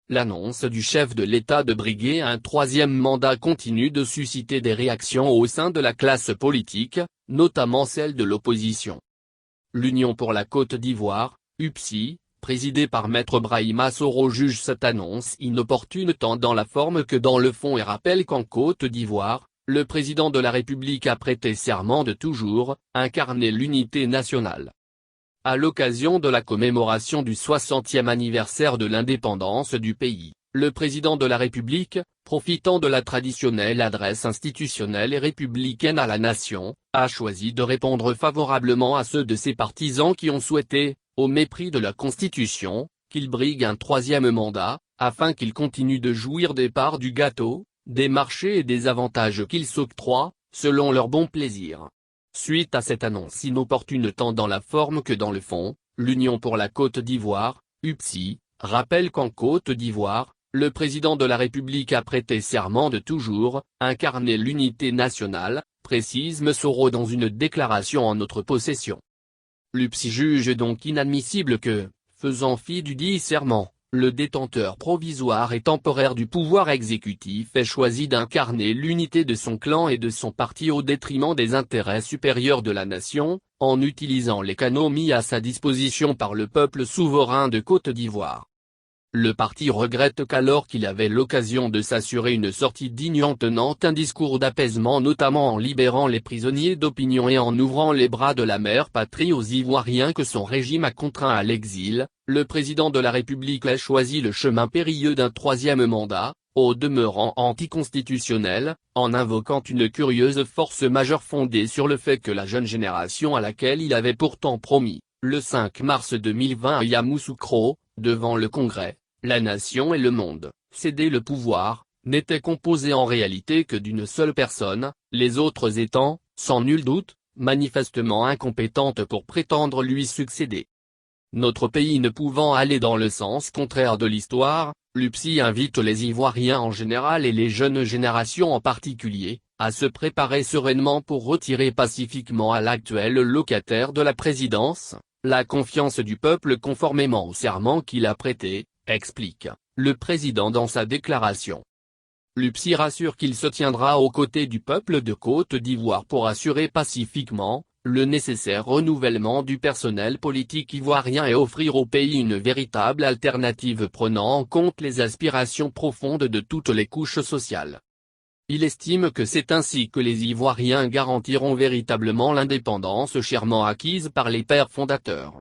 l'annonce du chef de l'État de briguer un troisième mandat continue de susciter des réactions au sein de la classe politique, notamment celle de l'opposition. L'Union pour la Côte d'Ivoire, UPSI, présidée par Maître Brahima Soro, juge cette annonce inopportune tant dans la forme que dans le fond et rappelle qu'en Côte d'Ivoire, le président de la République a prêté serment de toujours incarner l'unité nationale. À l'occasion de la commémoration du 60e anniversaire de l'indépendance du pays, le président de la République, profitant de la traditionnelle adresse institutionnelle et républicaine à la nation, a choisi de répondre favorablement à ceux de ses partisans qui ont souhaité, au mépris de la Constitution, qu'il brigue un troisième mandat, afin qu'il continue de jouir des parts du gâteau, des marchés et des avantages qu'il s'octroie, selon leur bon plaisir. Suite à cette annonce inopportune tant dans la forme que dans le fond, l'Union pour la Côte d'Ivoire, UPSI, rappelle qu'en Côte d'Ivoire, le président de la République a prêté serment de toujours incarner l'unité nationale, précise M. Soro dans une déclaration en notre possession. L'UPSI juge donc inadmissible que, faisant fi du dit serment, le détenteur provisoire et temporaire du pouvoir exécutif ait choisi d'incarner l'unité de son clan et de son parti au détriment des intérêts supérieurs de la nation, en utilisant les canaux mis à sa disposition par le peuple souverain de Côte d'Ivoire. Le parti regrette qu'alors qu'il avait l'occasion de s'assurer une sortie digne en tenant un discours d'apaisement, notamment en libérant les prisonniers d'opinion et en ouvrant les bras de la mère patrie aux Ivoiriens que son régime a contraints à l'exil, le président de la République a choisi le chemin périlleux d'un troisième mandat, au demeurant anticonstitutionnel, en invoquant une curieuse force majeure fondée sur le fait que la jeune génération à laquelle il avait pourtant promis, le 5 mars 2020 à Yamoussoukro, devant le Congrès, la nation et le monde, céder le pouvoir, n'était composé en réalité que d'une seule personne, les autres étant, sans nul doute, manifestement incompétentes pour prétendre lui succéder. Notre pays ne pouvant aller dans le sens contraire de l'histoire, l'UPSI invite les Ivoiriens en général et les jeunes générations en particulier, à se préparer sereinement pour retirer pacifiquement à l'actuel locataire de la présidence la confiance du peuple conformément au serment qu'il a prêté, explique le président dans sa déclaration. L'UPSI rassure qu'il se tiendra aux côtés du peuple de Côte d'Ivoire pour assurer pacifiquement le nécessaire renouvellement du personnel politique ivoirien et offrir au pays une véritable alternative prenant en compte les aspirations profondes de toutes les couches sociales. Il estime que c'est ainsi que les Ivoiriens garantiront véritablement l'indépendance chèrement acquise par les pères fondateurs.